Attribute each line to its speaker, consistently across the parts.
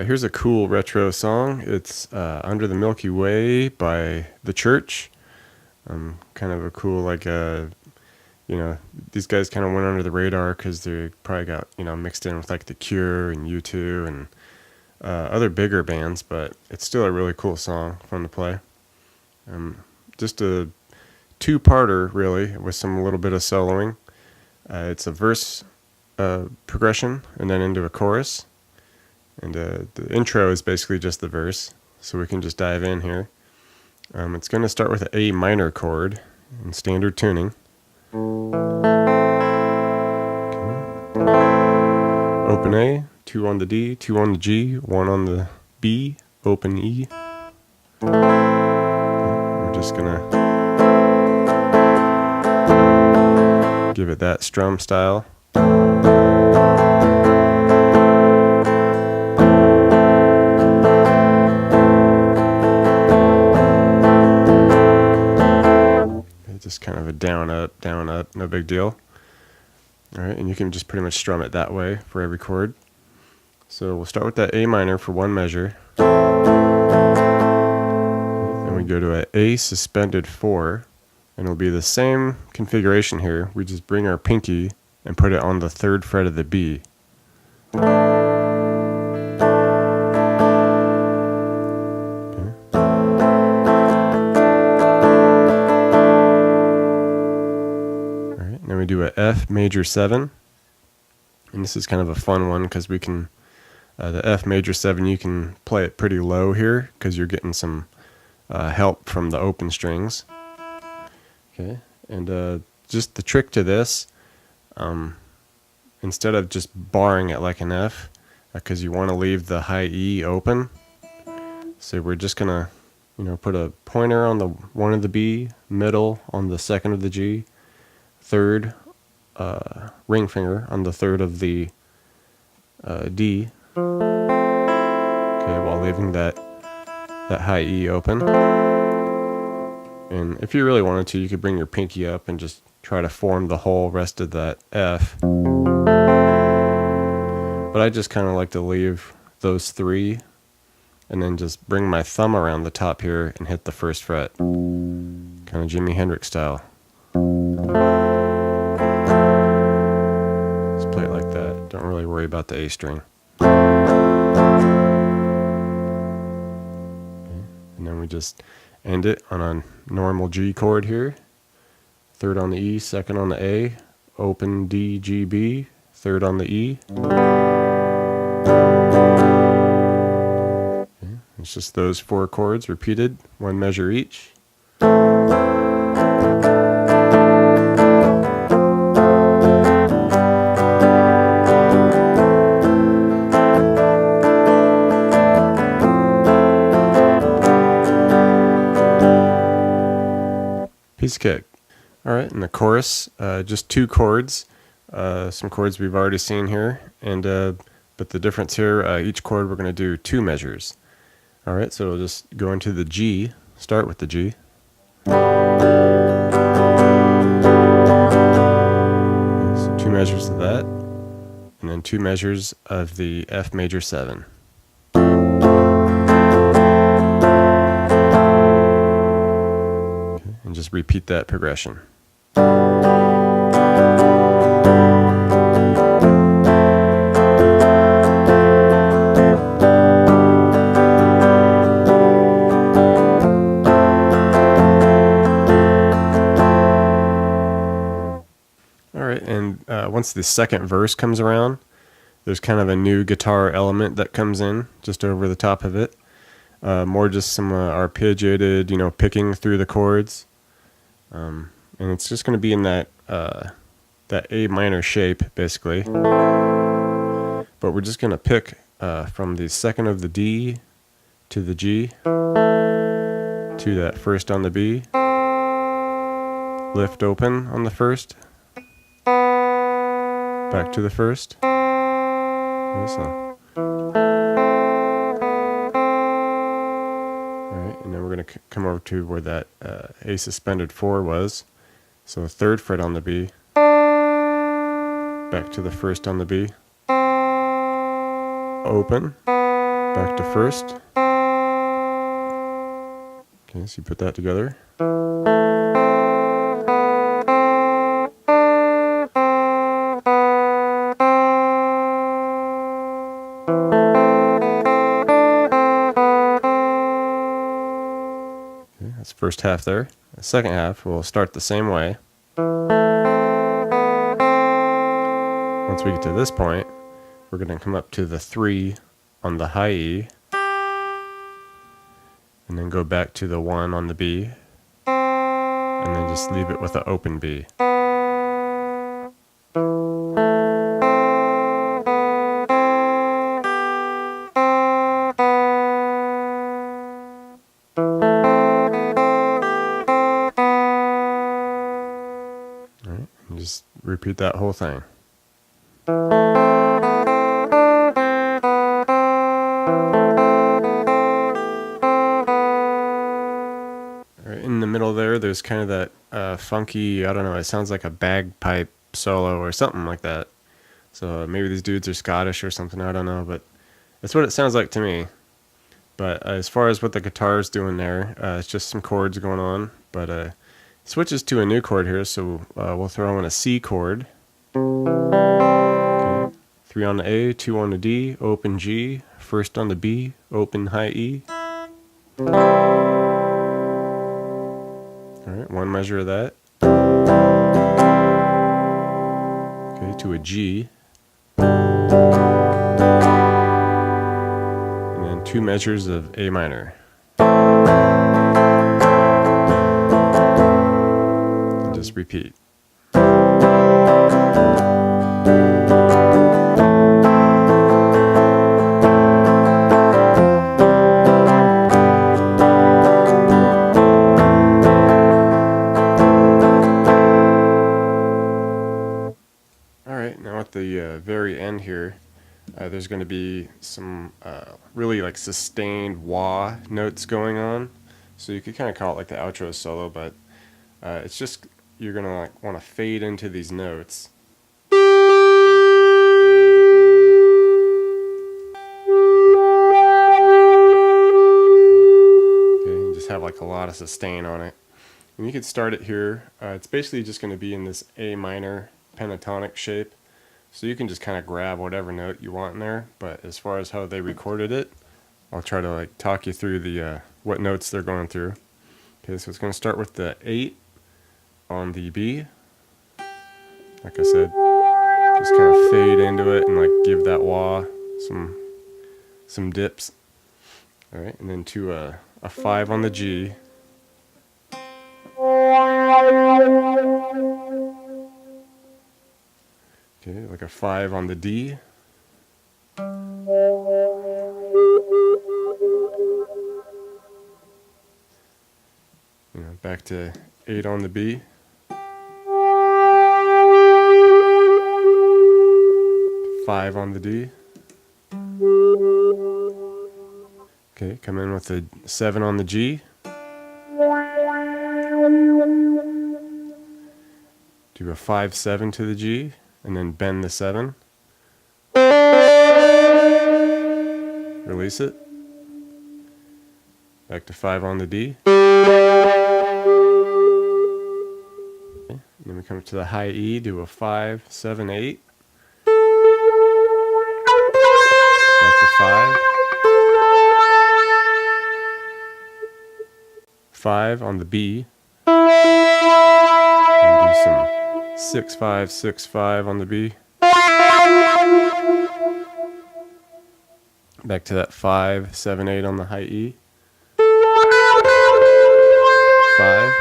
Speaker 1: Alright, here's a cool retro song. It's Under the Milky Way by The Church. Kind of a cool, these guys kind of went under the radar because they probably got, mixed in with like The Cure and U2 and other bigger bands, but it's still a really cool song, fun to play. Just a two-parter, really, with some little bit of soloing. It's a verse progression and then into a chorus. And the intro is basically just the verse, so we can just dive in here. It's going to start with an A minor chord in standard tuning. Okay. Open A, 2 on the D, 2 on the G, 1 on the B, open E. Okay. We're just going to give it that strum style. Just kind of a down, up, no big deal. All right, and you can just pretty much strum it that way for every chord. So we'll start with that A minor for one measure. Then we go to an A suspended 4, and it'll be the same configuration here. We just bring our pinky and put it on the 3rd fret of the B. Then we do a F major 7, and this is kind of a fun one because we can, the F major 7, you can play it pretty low here because you're getting some help from the open strings. Okay, and just the trick to this, instead of just barring it like an F, because you want to leave the high E open, so we're just gonna, put a pointer on the 1 of the B, middle on the 2nd of the G, 3rd ring finger on the 3rd of the D. Okay, while leaving that high E open. And if you really wanted to, you could bring your pinky up and just try to form the whole rest of that F. But I just kind of like to leave those 3 and then just bring my thumb around the top here and hit the 1st fret. Kind of Jimi Hendrix style. Just play it like that. Don't really worry about the A string. Okay. And then we just end it on a normal G chord here. 3rd on the E, 2nd on the A, open D, G, B, 3rd on the E. Okay. It's just those 4 chords repeated, 1 measure each. Piece of cake. All right, and the chorus, just 2 chords, some chords we've already seen here, and but the difference here, each chord we're going to do 2 measures. All right, so we'll just go into the G, start with the G. So 2 measures of that, and then 2 measures of the F major 7. And just repeat that progression. Alright, and once the second verse comes around, there's kind of a new guitar element that comes in just over the top of it. More just some arpeggiated, picking through the chords. And it's just going to be in that A minor shape, basically. But we're just going to pick from the 2nd of the D to the G to that 1st on the B. Lift open on the 1st. Back to the 1st. This one. And then we're going to come over to where that A suspended 4 was. So 3rd fret on the B. Back to the 1st on the B. Open. Back to first. Okay, so you put that together. Okay, that's the first half there. The second half, we'll start the same way. Once we get to this point, we're going to come up to the 3 on the high E, and then go back to the 1 on the B, and then just leave it with an open B. Alright, and just repeat that whole thing. In the middle there's kind of that funky, I don't know, it sounds like a bagpipe solo or something like that. So maybe these dudes are Scottish or something, I don't know, but that's what it sounds like to me. But as far as what the guitar's doing there, it's just some chords going on, but it switches to a new chord here, so we'll throw in a C chord. Okay. 3 on the A, 2 on the D, open G, first on the B, open high E. Alright, one measure of that. Okay, to a G. And then 2 measures of A minor. And just repeat. Now at the very end here, there's going to be some really like sustained wah notes going on. So you could kind of call it like the outro solo, but it's just you're going to like want to fade into these notes. Okay, and just have like a lot of sustain on it. And you could start it here. It's basically just going to be in this A minor pentatonic shape. So you can just kind of grab whatever note you want in there, but as far as how they recorded it, I'll try to like talk you through the what notes they're going through. Okay, so it's going to start with the 8 on the B. Like I said, just kind of fade into it and like give that wah some dips. All right, and then to a 5 on the G. Okay, like a 5 on the D. Back to 8 on the B. 5 on the D. Okay, come in with a 7 on the G. Do a 5-7 to the G, and then bend the 7. Release it. Back to 5 on the D. Okay. And then we come to the high E, do a 5-7-8. Back to 5. 5 on the B. And do some 6-5-6-5 on the B. Back to that 5-7-8 on the high E. 5.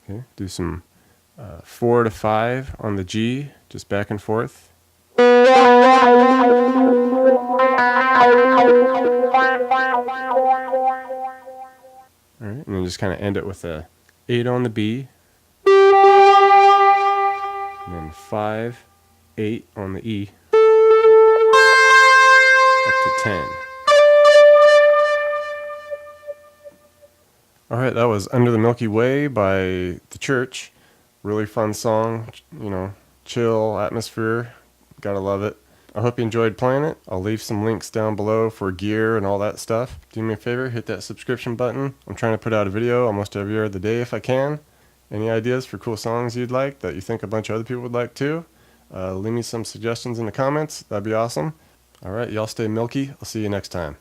Speaker 1: Okay, do some 4-5 on the G, just back and forth. Alright, and then just kind of end it with a 8 on the B. And then 5-8 on the E. Up to 10. Alright, that was Under the Milky Way by The Church. Really fun song, chill atmosphere. Gotta love it. I hope you enjoyed playing it. I'll leave some links down below for gear and all that stuff. Do me a favor, hit that subscription button. I'm trying to put out a video almost every other day if I can. Any ideas for cool songs you'd like that you think a bunch of other people would like too? Leave me some suggestions in the comments. That'd be awesome. Alright, y'all stay milky. I'll see you next time.